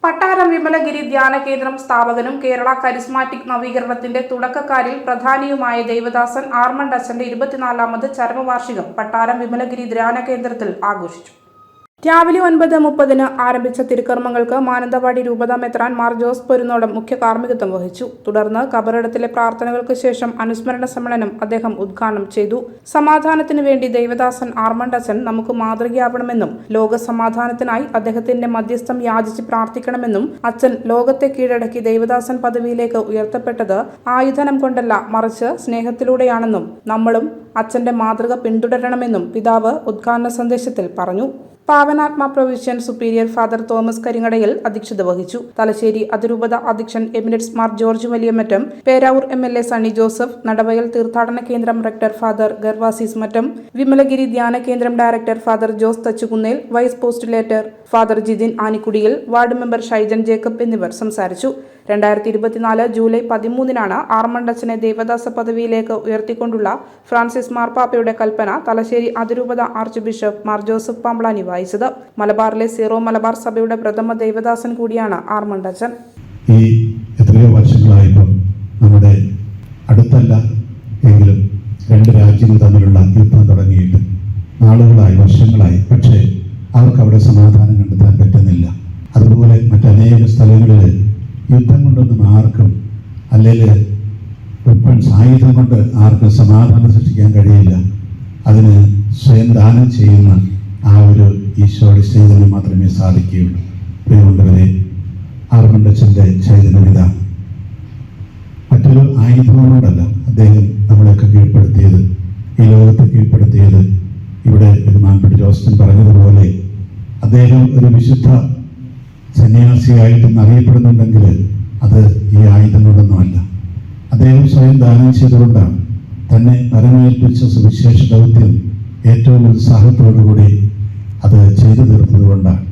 പട്ടാരം വിമലഗിരി ധ്യാന കേന്ദ്രം സ്ഥാപകനും കേരള കരിസ്മാറ്റിക് നവീകരണത്തിന്റെ തുടക്കക്കാരിൽ പ്രധാനിയുമായ ദേവദാസൻ ആർമണ്ടച്ചന്റെ 24ാമത് ചരമവാർഷികം പട്ടാരം വിമലഗിരി ധ്യാന കേന്ദ്രത്തിൽ ആഘോഷിച്ചു. രാവിലെ 9:30 ആരംഭിച്ച തിരുക്കർമ്മങ്ങൾക്ക് മാനന്തവാടി രൂപതാ മെത്രാൻ മാർ ജോസ് പൊരുന്നോടം മുഖ്യ കാർമ്മികത്വം വഹിച്ചു. തുടർന്ന് കബറിടത്തിലെ പ്രാർത്ഥനകൾക്ക് ശേഷം അനുസ്മരണ സമ്മേളനം അദ്ദേഹം ഉദ്ഘാടനം ചെയ്തു. സമാധാനത്തിനു വേണ്ടി ദേവദാസൻ ആർമണ്ടച്ചൻ നമുക്ക് മാതൃകയാവണമെന്നും ലോക സമാധാനത്തിനായി അദ്ദേഹത്തിന്റെ മധ്യസ്ഥം യാചിച്ച് പ്രാർത്ഥിക്കണമെന്നും അച്ഛൻ ലോകത്തെ കീഴടക്കി ദേവദാസൻ പദവിയിലേക്ക് ഉയർത്തപ്പെട്ടത് ആയുധനം കൊണ്ടല്ല മറിച്ച് സ്നേഹത്തിലൂടെയാണെന്നും നമ്മളും അച്ഛന്റെ മാതൃക പിന്തുടരണമെന്നും പിതാവ് ഉദ്ഘാടന സന്ദേശത്തിൽ പറഞ്ഞു. പാവനാത്മ provincial superior father Thomas Karingadayil അധ്യക്ഷത വഹിച്ചു. തലശ്ശേരി അതിരൂപത അധ്യക്ഷൻ eminence Mar George Valiyamattam, Peravoor MLA Sunny Joseph, Nadavayal തീർത്ഥാടന കേന്ദ്രം rector father Gervasis Mattam, Vimalagiri ധ്യാന കേന്ദ്രം director father Jose Thachukunnel, vice postulator father Jithin Anikudiyil, ward member Shaijan Jacob എന്നിവർ സംസാരിച്ചു. 2024 ജൂലൈ 13 ആർമണ്ടച്ചനെ ദേവദാസ പദവിയിലേക്ക് ഉയർത്തിക്കൊണ്ടുള്ള ഫ്രാൻസിസ് മാർപ്പാപ്പയുടെ കൽപ്പന തലശ്ശേരി അതിരൂപത arch bishop Mar Joseph Pamplany വായിച്ചത്. മലബാറിലെ സീറോ മലബാർ സഭയുടെ പ്രഥമ ദേവദാസൻ കൂടിയാണ് ആർമണ്ടച്ചൻ. ഈ എത്രയോ വർഷങ്ങളായപ്പോൾ നമ്മുടെ അടുത്തല്ല എങ്കിലും രണ്ട് രാജ്യങ്ങൾ തമ്മിലുള്ള യുദ്ധം തുടങ്ങിയിട്ട് നാളുകളായി, വർഷങ്ങളായി. പക്ഷേ അവർക്ക് അവിടെ സമാധാനം കണ്ടെത്താൻ പറ്റുന്നില്ല. അതുപോലെ മറ്റനേക സ്ഥലങ്ങളിൽ യുദ്ധം കൊണ്ടൊന്നും ആർക്കും, അല്ലെങ്കിൽ വെപ്പൺസ് ആയുധം കൊണ്ട് ആർക്കും സമാധാനം സൃഷ്ടിക്കാൻ കഴിയില്ല. അതിന് സ്വയം ദാനം ചെയ്യുന്ന ആ ഒരു ഈശോയുടെ ചൈതന്യം മാത്രമേ സാധിക്കുകയുള്ളൂ. പ്രിയമുള്ളവരെ, ആർമണ്ടച്ചൻ്റെ ചൈതന്യം ഇതാണ്. മറ്റൊരു ആയുധങ്ങളോടല്ല അദ്ദേഹം നമ്മളെയൊക്കെ കീഴ്പ്പെടുത്തിയത്, ഈ ലോകത്തെ കീഴ്പ്പെടുത്തിയത്. ഇവിടെ ബഹുമാനപ്പെട്ട ജോസ്റ്റൻ പറഞ്ഞതുപോലെ അദ്ദേഹം ഒരു വിശുദ്ധ സന്യാസിയായിട്ട് അറിയപ്പെടുന്നുണ്ടെങ്കിൽ അത് ഈ ആയുധങ്ങളൊന്നുമല്ല. അദ്ദേഹം സ്വയം ദാനം ചെയ്തുകൊണ്ടാണ്, തന്നെ പരമേൽപ്പിച്ച സുവിശേഷ ദൗത്യം ഏറ്റവും ഉത്സാഹത്തോടുകൂടി അത് ചെയ്തു തീർത്തതുകൊണ്ടാണ്.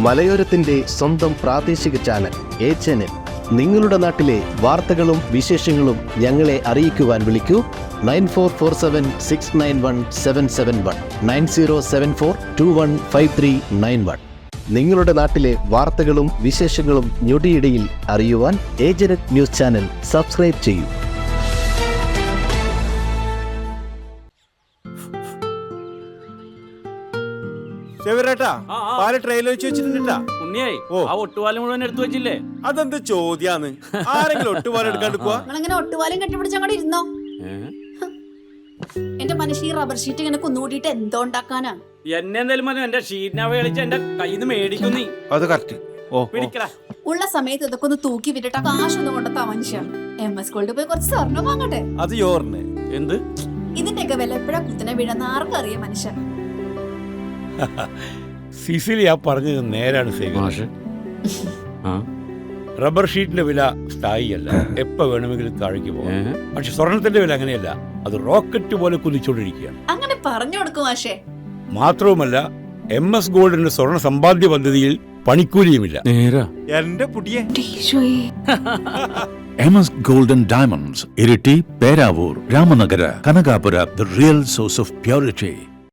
മലയോരത്തിന്റെ സ്വന്തം പ്രാദേശിക ചാനൽ എ ചാനൽ. നിങ്ങളുടെ നാട്ടിലെ വാർത്തകളും വിശേഷങ്ങളും ഞങ്ങളെ അറിയിക്കുവാൻ വിളിക്കൂ 9447691771 9074215391. നിങ്ങളുടെ നാട്ടിലെ വാർത്തകളും വിശേഷങ്ങളും ഞൊടിയിടയിൽ അറിയുവാൻ ഏജനറ്റ് ന്യൂസ് ചാനൽ സബ്സ്ക്രൈബ് ചെയ്യൂ. അതെന്ത് ചോദ്യാന്ന്? ആരെങ്കിലും ഒട്ടുപാലം എടുക്കാണ്ട് ഒട്ടുപാലം കെട്ടിപ്പിടിച്ചങ്ങോട്ട് ഇരുന്നോ? എന്റെ മനുഷ്യ ഈ റബ്ബർ ഷീറ്റ് ഇങ്ങനെ കുന്നുകൂട്ടിട്ട് എന്തോ ഉണ്ടാക്കാനാ? എന്നെ എന്തായാലും മതി, എന്റെ ഷീറ്റിനെ കളിച്ച് എന്റെ കയ്യിൽ നിന്ന് മേടിക്കുന്നേ. അത് കറക്റ്റ്. ഉള്ള സമയത്ത് ഇതൊക്കെ ഒന്ന് തൂക്കി വിട്ടിട്ട് കാശൊന്നും കൊണ്ടെത്താ മനുഷ്യ. MS ഗോൾഡ് പോയി കുറച്ച് സ്വർണ്ണം വാങ്ങട്ടെ. അത് യോറിന് എന്ത്? ഇതിന്റെയൊക്കെ വില എപ്പോഴാ കുത്തിനെ വീഴുന്ന ആർക്കും അറിയാം മനുഷ്യ. സിസിലി ആ പറഞ്ഞത് നേരാണ്. റബ്ബർ ഷീറ്റിന്റെ വില സ്ഥായിയല്ല, എപ്പോ വേണമെങ്കിലും താഴേക്ക് പോകാം. പക്ഷെ സ്വർണത്തിന്റെ വില അങ്ങനെയല്ല, അത് റോക്കറ്റ് പോലെ കുതിച്ചുകൊണ്ടിരിക്കുകയാണ്. അങ്ങനെ പറഞ്ഞു കൊടുക്കും മാഷേ. മാത്രവുമല്ല, MS ഗോൾഡിന്റെ സ്വർണ്ണ സമ്പാദ്യ പദ്ധതിയിൽ പണിക്കൂലിയുമില്ല. എന്റെ പുതിയ MS Gold and Diamonds, Iritty, Peravoor, Ramanagara, Kanakapura, the real source of purity.